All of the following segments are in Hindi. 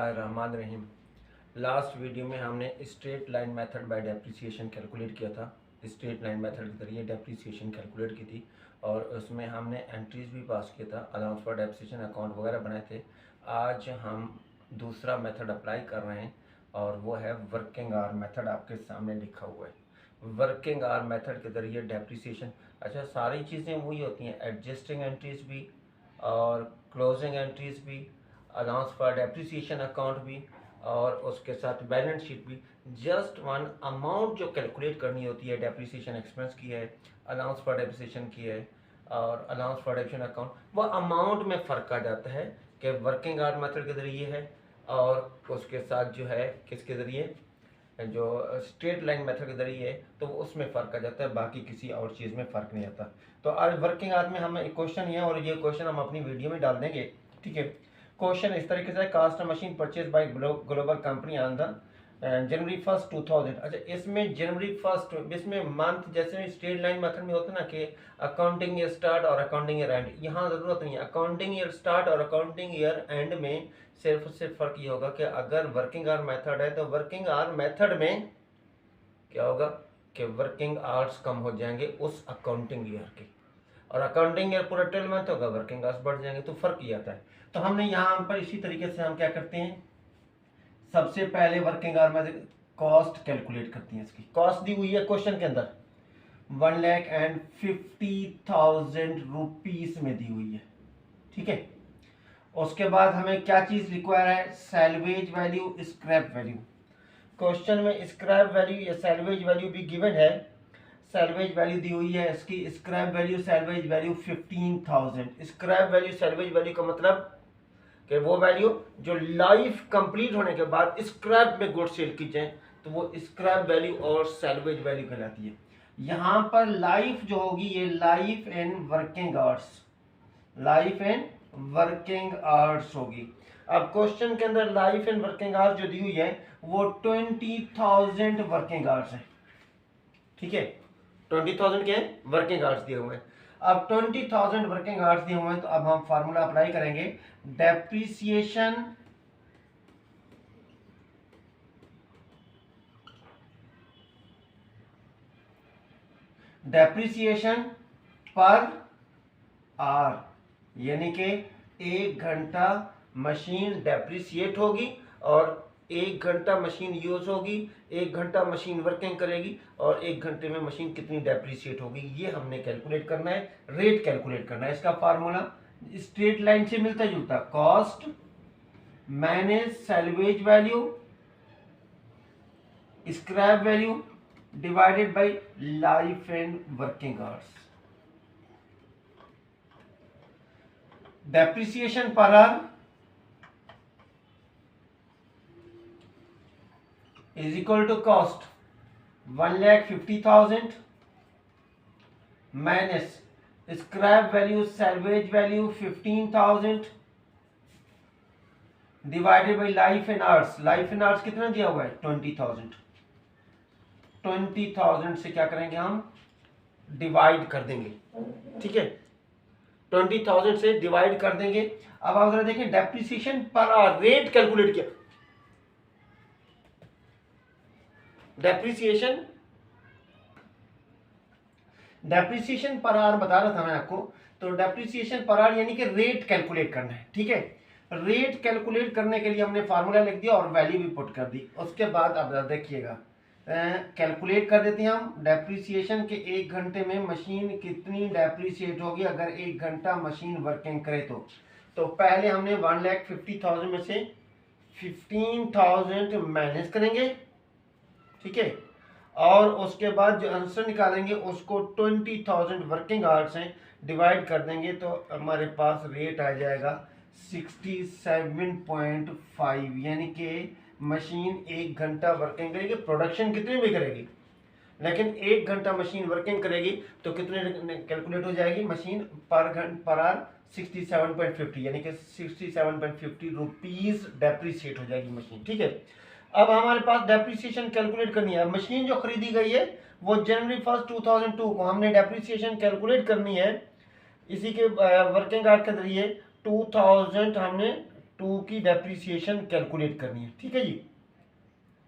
बिस्मिल्लाहिर्रहमानिर्रहीम। लास्ट वीडियो में हमने straight line method by depreciation calculate किया था। स्ट्रेट लाइन मेथड के जरिए डेप्रिसिएशन कैलकुलेट की थी और उसमें हमने एंट्रीज भी पास किया था, अलाउंस फॉर डेप्रिसिएशन अकाउंट वगैरह बनाए थे। आज हम दूसरा मेथड अप्लाई कर रहे हैं और वो है वर्किंग आवर मेथड। आपके सामने लिखा हुआ है वर्किंग आवर मेथड के जरिए डेप्रिसिएशन। अच्छा, सारी चीज़ें वही होती हैं, एडजस्टिंग एंट्रीज भी और क्लोजिंग एंट्रीज भी, अलाउंस फॉर डेप्रिसिएशन अकाउंट भी और उसके साथ बैलेंस शीट भी। जस्ट वन अमाउंट जो कैलकुलेट करनी होती है, डेप्रिसिएशन एक्सपेंस की है, अलाउंस फॉर डेप्रिसिएशन की है और अलाउंस फॉर डेप्रिसिएशन अकाउंट, वो अमाउंट में फ़र्क आ जाता है कि वर्किंग आवर मेथड के ज़रिए है और उसके साथ जो है किसके ज़रिए, जो स्ट्रेट लाइन मेथड के जरिए है, तो उसमें फ़र्क आ जाता है, बाकी किसी और चीज़ में फ़र्क नहीं आता। तो आज वर्किंग आवर में हमें एक क्वेश्चन है और ये क्वेश्चन हम अपनी वीडियो में डाल देंगे। ठीक है, क्वेश्चन इस तरीके से, cost machine purchase by global company on the January 1 2000। अच्छा, इसमें जनवरी 1, इसमें मंथ जैसे स्ट्रेट लाइन मेथड में होता है ना कि अकाउंटिंग ईयर स्टार्ट और अकाउंटिंग ईयर एंड, यहाँ ज़रूरत नहीं है। अकाउंटिंग ईयर स्टार्ट और अकाउंटिंग ईयर एंड में सिर्फ फ़र्क ये होगा कि अगर वर्किंग आवर मेथड है तो वर्किंग आवर मेथड में क्या होगा कि वर्किंग आवर्स कम हो जाएंगे उस अकाउंटिंग ईयर के, और अकाउंटिंग ईयर पूरा 12 मंथ होगा, वर्किंग आवर्स बढ़ जाएंगे, तो फर्क ये आता है। तो हमने यहाँ पर इसी तरीके से हम क्या करते हैं, सबसे पहले वर्किंग आवर में कॉस्ट कैलकुलेट करती हैं। इसकी कॉस्ट दी हुई है क्वेश्चन के अंदर 1,50,000 रुपीज में दी हुई है। ठीक है, उसके बाद हमें क्या चीज रिक्वायर है, salvage value, scrap value. Question में स्क्रैप वैल्यू या सैल्वेज वैल्यू भी गिवन है। सैल्वेज वैल्यू दी हुई है, इसकी scrap value salvage value 15,000। Scrap value salvage value का मतलब कि वो वैल्यू जो लाइफ कंप्लीट होने के बाद स्क्रैप में गुड सेल की जाए, तो वो स्क्रैप वैल्यू और सैल्वेज वैल्यू कहलाती है। यहाँ पर लाइफ जो होगी ये life and working hours, life and working hours होगी। अब क्वेश्चन के अंदर लाइफ एंड वर्किंग आवर्स जो दी हुई है वो 20,000 वर्किंग आवर्स है। ठीक है, 20,000 के वर्किंग आवर्स दिए हुए हैं। अब 20,000 वर्किंग आवर्स दिए हुए हैं, तो अब हम फार्मूला अप्लाई करेंगे। डेप्रिसिएशन पर आवर, यानी कि 1 घंटा मशीन डेप्रिसिएट होगी और 1 घंटा मशीन यूज होगी, 1 घंटा मशीन वर्किंग करेगी और 1 घंटे में मशीन कितनी डेप्रिसिएट होगी, ये हमने कैलकुलेट करना है, रेट कैलकुलेट करना है। इसका फार्मूला स्ट्रेट लाइन से मिलता जुलता, cost minus salvage value scrap value divided by life and working hours. Depreciation per hour is equal to cost 1,50,000 minus scrap value salvage value 15,000 divided by life and hours। life and hours कितना दिया हुआ है 20,000। 20,000 से क्या करेंगे हम, डिवाइड कर देंगे। ठीक है, 20,000 से डिवाइड कर देंगे। अब आप जरा देखें, depreciation per hour rate calculate किया, डेप्रिसिएशन पर आवर बता रहा था मैं आपको। तो डेप्रिसिएशन पर आवर यानी कि रेट कैलकुलेट करना है। ठीक है, रेट कैलकुलेट करने के लिए हमने फार्मूला लिख दिया और वैल्यू भी पुट कर दी। उसके बाद अब देखिएगा, कैलकुलेट कर देते हैं हम डेप्रिसिएशन के 1 घंटे में मशीन कितनी डेप्रिसिएट होगी अगर 1 घंटा मशीन वर्किंग करे तो पहले हमने 1,50,000 में से 15,000 माइनस करेंगे। ठीक है, और उसके बाद जो आंसर निकालेंगे उसको 20,000 वर्किंग आवर्स हैं डिवाइड कर देंगे, तो हमारे पास रेट आ जाएगा 67.5, यानी कि मशीन 1 घंटा वर्किंग करेगी, प्रोडक्शन कितनी भी करेगी, लेकिन 1 घंटा मशीन वर्किंग करेगी तो कितने कैलकुलेट हो जाएगी, मशीन पर आवर 67.50, यानी कि 67.50 रुपीज डेप्रिसिएट हो जाएगी मशीन। ठीक है, अब हमारे पास डेप्रिसिएशन कैलकुलेट करनी है। मशीन जो खरीदी गई है वो जनवरी 1 2002 को हमने डेप्रिसिएशन कैलकुलेट करनी है। इसी के वर्किंग आवर के जरिए 2000 हमने 2002 की डेप्रीसिएशन कैलकुलेट करनी है। ठीक है जी,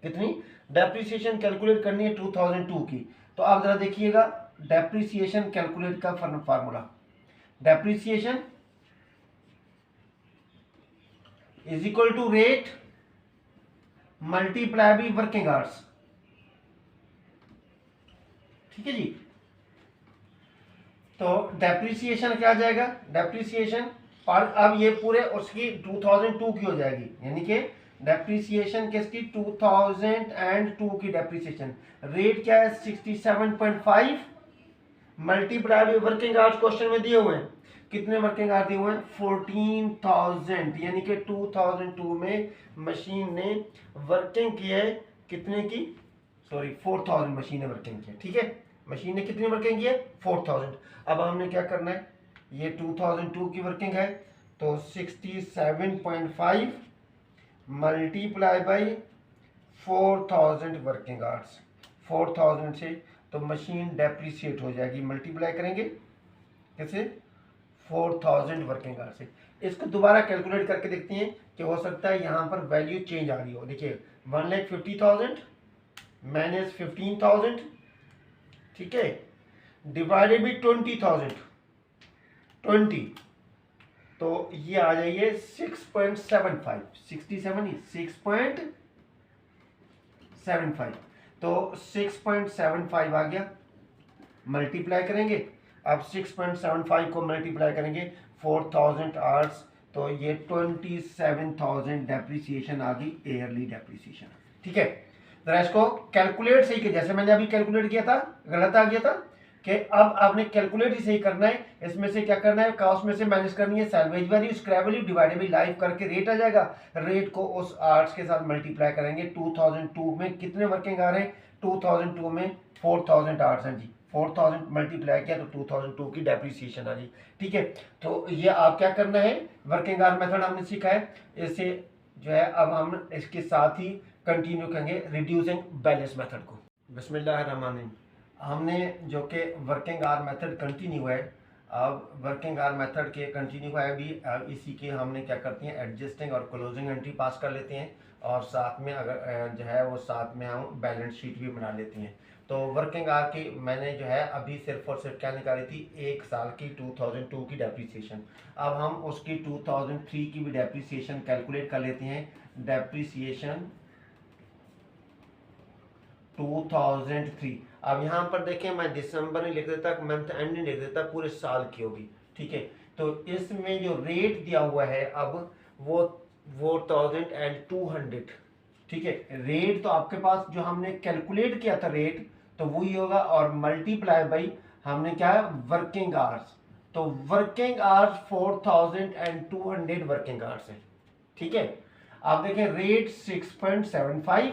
कितनी डेप्रीसिएशन कैलकुलेट करनी है 2002 की। तो आप जरा देखिएगा डेप्रीसिएशन कैलकुलेट का formula, depreciation is equal to rate multiply by working hours. ठीक है जी, तो डेप्रीसिएशन क्या आ जाएगा, डेप्रीसिएशन और अब ये पूरे उसकी 2002 की हो जाएगी, यानी कि डेप्रीसिएशन किसकी 2002 की डेप्रीसिएशन। रेट क्या है 67.5 multiply by working hours question में दिए हुए हैं। कितने वर्किंग आवर्स दिए हुए हैं 14,000, यानी कि 2002 में मशीन ने वर्किंग की है कितने की, सॉरी 4,000 मशीन ने वर्किंग की है। ठीक है, मशीन ने कितनी वर्किंग की है 4,000। अब हमने क्या करना है, ये 2002 की वर्किंग है तो 67.5 मल्टीप्लाई बाई 4,000 वर्किंग आवर्स, 4,000 से तो मशीन डेप्रीशिएट हो जाएगी, मल्टीप्लाई करेंगे कैसे 4,000 वर्किंग आवर्स से। इसको दोबारा कैलकुलेट करके देखते हैं कि हो सकता है यहाँ पर वैल्यू चेंज आ रही हो। देखिए 1,50,000 माइनस 15,000, ठीक है, डिवाइडेड बाई 20,000 20, तो ये आ जाइए 6.75, 67 6.75, तो 6.75 आ गया, मल्टीप्लाई करेंगे। अब 6.75 को मल्टीप्लाई करेंगे 4,000 आवर्स, तो ये 27,000 डेप्रीसिएशन आ गई, ईयरली डेप्रीसिएशन। ठीक है, जरा इसको कैलकुलेट सही किया, जैसे मैंने अभी कैलकुलेट किया था गलत आ गया था कि अब आपने कैलकुलेट ही सही करना है। इसमें से क्या करना है, कॉस्ट में से माइनस करनी है salvage value, scrap value divided by life करके रेट आ जाएगा। रेट को उस आवर्स के साथ मल्टीप्लाई करेंगे। 2002 में कितने वर्किंग आ रहे हैं, 2002 में 4,000 आवर्स हैं जी, 4,000 मल्टीप्लाई किया तो 2002 की डेप्रीसिएशन आ गई। ठीक है, तो ये आप क्या करना है, वर्किंग आवर मेथड हमने सीखा है, इसे जो है अब हम इसके साथ ही कंटिन्यू करेंगे रिड्यूसिंग बैलेंस मेथड को। बिस्मिल्लाहिर्रहमानिर्रहीम, हमने जो कि वर्किंग आवर मेथड कंटिन्यू है, अब वर्किंग आवर मेथड के कंटिन्यू है अभी, अब इसी के हमने क्या करते हैं एडजस्टिंग और क्लोजिंग एंट्री पास कर लेते हैं, और साथ में अगर जो है वो साथ में हम बैलेंस शीट भी बना लेते हैं। तो वर्किंग आवर की मैंने जो है अभी सिर्फ और सिर्फ क्या निकाली थी, एक साल की 2002 की डेप्रीसिएशन। अब हम उसकी 2003 की भी डेप्रीसिएशन कैलकुलेट कर लेते हैं। डेप्रीसिएशन 2003, अब यहाँ पर देखें मैं दिसंबर नहीं लिख देता, मंथ एंड नहीं लिख देता, पूरे साल की होगी। ठीक है, तो इसमें जो रेट दिया हुआ है अब वो 4,200, ठीक है, रेट तो आपके पास जो हमने कैलकुलेट किया था रेट तो वही होगा, और मल्टीप्लाई बाई हमने क्या है वर्किंग आवर्स, तो वर्किंग आवर्स 4,200 वर्किंग आवर्स है। ठीक है, आप देखें rate 6.75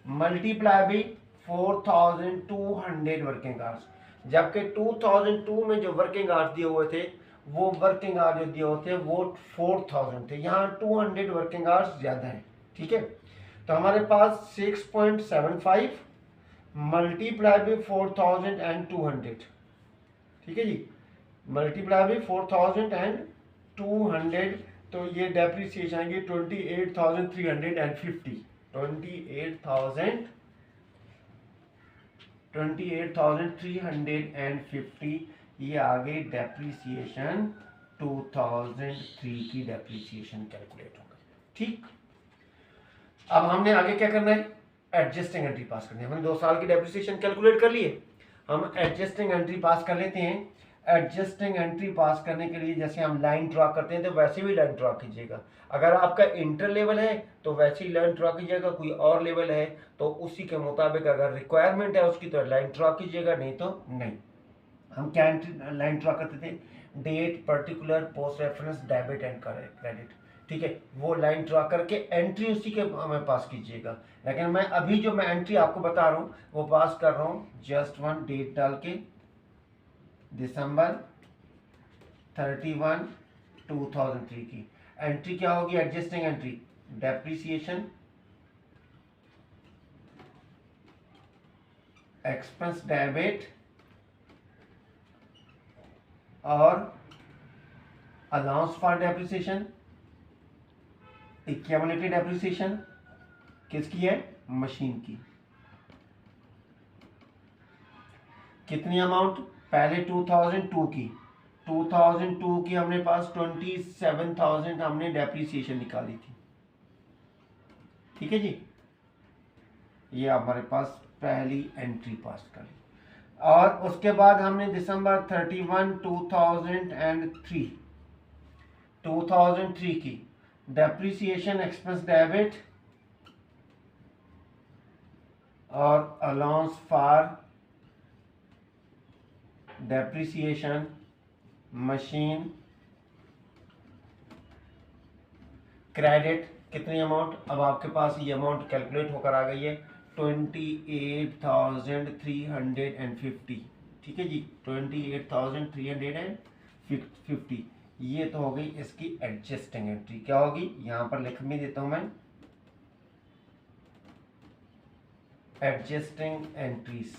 multiply by 4,200 working hours, जबकि 2002 में जो वर्किंग आवर्स दिए हुए थे वो वर्किंग आवर्स जो दिए हुए थे वो 4,000 थे, यहाँ 200 वर्किंग आवर्स ज़्यादा है। ठीक है, तो हमारे पास 6.75 मल्टीप्लाई बाई 4,200, ठीक है जी, मल्टीप्लाई बाई 4,200, तो ये डेप्रीसिएशन आएगी 28,350, 28,350, ये आगे डेप्रीसिएशन 2003 की डेप्रीसिएशन कैलकुलेट होगा। ठीक, अब हमने आगे क्या करना है, एडजस्टिंग एंट्री पास करनी है। हमने 2 साल की डेप्रीसिएशन कैलकुलेट कर लिए, हम एडजस्टिंग एंट्री पास कर लेते हैं। एडजस्टिंग एंट्री पास करने के लिए जैसे हम लाइन ड्रॉ करते हैं तो वैसे भी लाइन ड्रॉ कीजिएगा। अगर आपका इंटर लेवल है तो वैसे ही लाइन ड्रॉ कीजिएगा, कोई और लेवल है तो उसी के मुताबिक अगर रिक्वायरमेंट है उसकी तो लाइन ड्रॉ कीजिएगा, नहीं तो नहीं। हम क्या लाइन ड्रॉ करते थे, date, particular, post reference, debit and credit. ठीक है, वो लाइन ड्रॉ करके एंट्री उसी के हमें पास कीजिएगा। लेकिन मैं अभी जो मैं एंट्री आपको बता रहा हूँ वो पास कर रहा हूँ जस्ट वन डेट डाल के, दिसंबर 31, 2003 की एंट्री क्या होगी, adjusting entry, depreciation, expense debit और allowance for depreciation, accumulated depreciation किसकी है? मशीन की। कितनी अमाउंट? पहले 2002 की, 2002 की हमने पास 27,000 हमने डेप्रिसिएशन निकाली थी। ठीक है जी, ये हमारे पास पहली एंट्री पास कर ली। और उसके बाद हमने दिसंबर 31 2003 की डेप्रिसिएशन एक्सपेंस डेबिट और allowance for depreciation machine credit. कितनी अमाउंट? अब आपके पास ये अमाउंट कैलकुलेट होकर आ गई है 28,350। ठीक है जी, 28,350। ये तो हो गई इसकी एडजस्टिंग एंट्री। क्या होगी? यहां पर लिख भी देता हूं मैं, एडजस्टिंग एंट्रीज।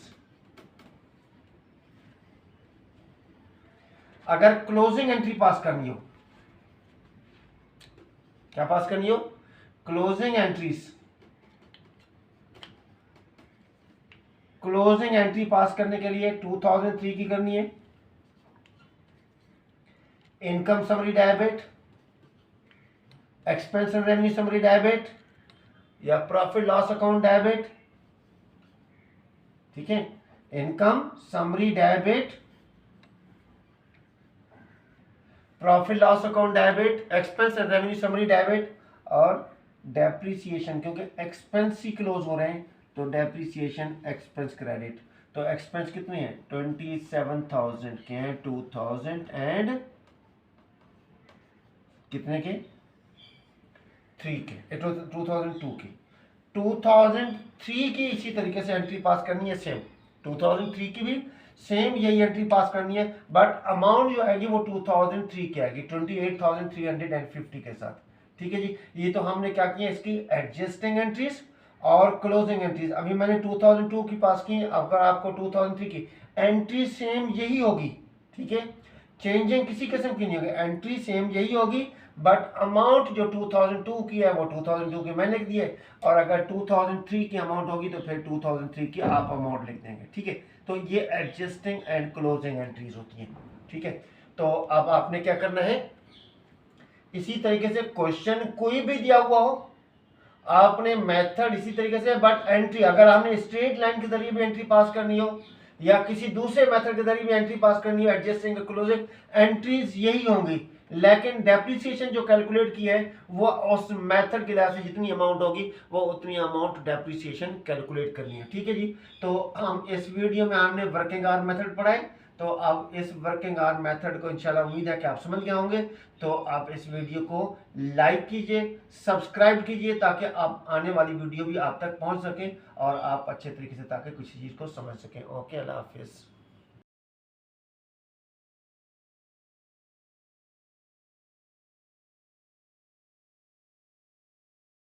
अगर क्लोजिंग एंट्री पास करनी हो, क्या पास करनी हो? Closing entries. क्लोजिंग एंट्री पास करने के लिए 2003 की करनी है। Income summary debit, expense and revenue summary debit या प्रॉफिट लॉस अकाउंट डेबिट। ठीक है, income summary debit, profit loss account debit, expense and revenue summary debit और डेप्रिसिएशन, क्योंकि एक्सपेंस ही क्लोज हो रहे हैं तो डेप्रिसिएशन एक्सपेंस क्रेडिट। तो एक्सपेंस कितने हैं? 27,000 के हैं, 2000 एंड कितने के? 3 के, 2002 की। 2003 की इसी तरीके से एंट्री पास करनी है सेम, 2003 की भी सेम यही एंट्री पास करनी है, बट अमाउंट जो आएगी वो 2003 की आएगी 28,350 के साथ। ठीक है जी, ये तो हमने क्या किया, इसकी एडजस्टिंग एंट्रीज और क्लोजिंग एंट्रीज। अभी मैंने 2002 की पास की, अगर आपको 2003 की एंट्री सेम यही होगी। ठीक है, चेंजिंग किसी किस्म की नहीं होगी, एंट्री सेम यही होगी, बट अमाउंट जो 2002 की है वो 2002 की मैंने लिख दी है, और अगर 2003 की अमाउंट होगी तो फिर 2003 की आप अमाउंट लिख देंगे। ठीक है, तो ये एडजस्टिंग एंड क्लोजिंग एंट्रीज होती हैं। ठीक है, तो अब आपने क्या करना है, इसी तरीके से क्वेश्चन कोई भी दिया हुआ हो, आपने मेथड इसी तरीके से, बट एंट्री अगर आपने स्ट्रेट लाइन के जरिए भी एंट्री पास करनी हो या किसी दूसरे मेथड के जरिए भी एंट्री पास करनी हो, एडजस्टिंग क्लोजिंग एंट्रीज यही होंगी, लेकिन डेप्रिसिएशन जो कैलकुलेट की है वो उस मेथड के लिहाज से जितनी अमाउंट होगी वो उतनी अमाउंट डेप्रिसिएशन कैलकुलेट करनी है। ठीक है जी, तो हम इस वीडियो में हमने वर्किंग आवर मेथड पढ़ाए, तो अब इस वर्किंग आवर मेथड को इंशाल्लाह उम्मीद है कि आप समझ गए होंगे। तो आप इस वीडियो को लाइक कीजिए, सब्सक्राइब कीजिए, ताकि आप आने वाली वीडियो भी आप तक पहुंच सके और आप अच्छे तरीके से ताकि किसी चीज़ को समझ सकें। ओके, अल्लाह हाफिज़।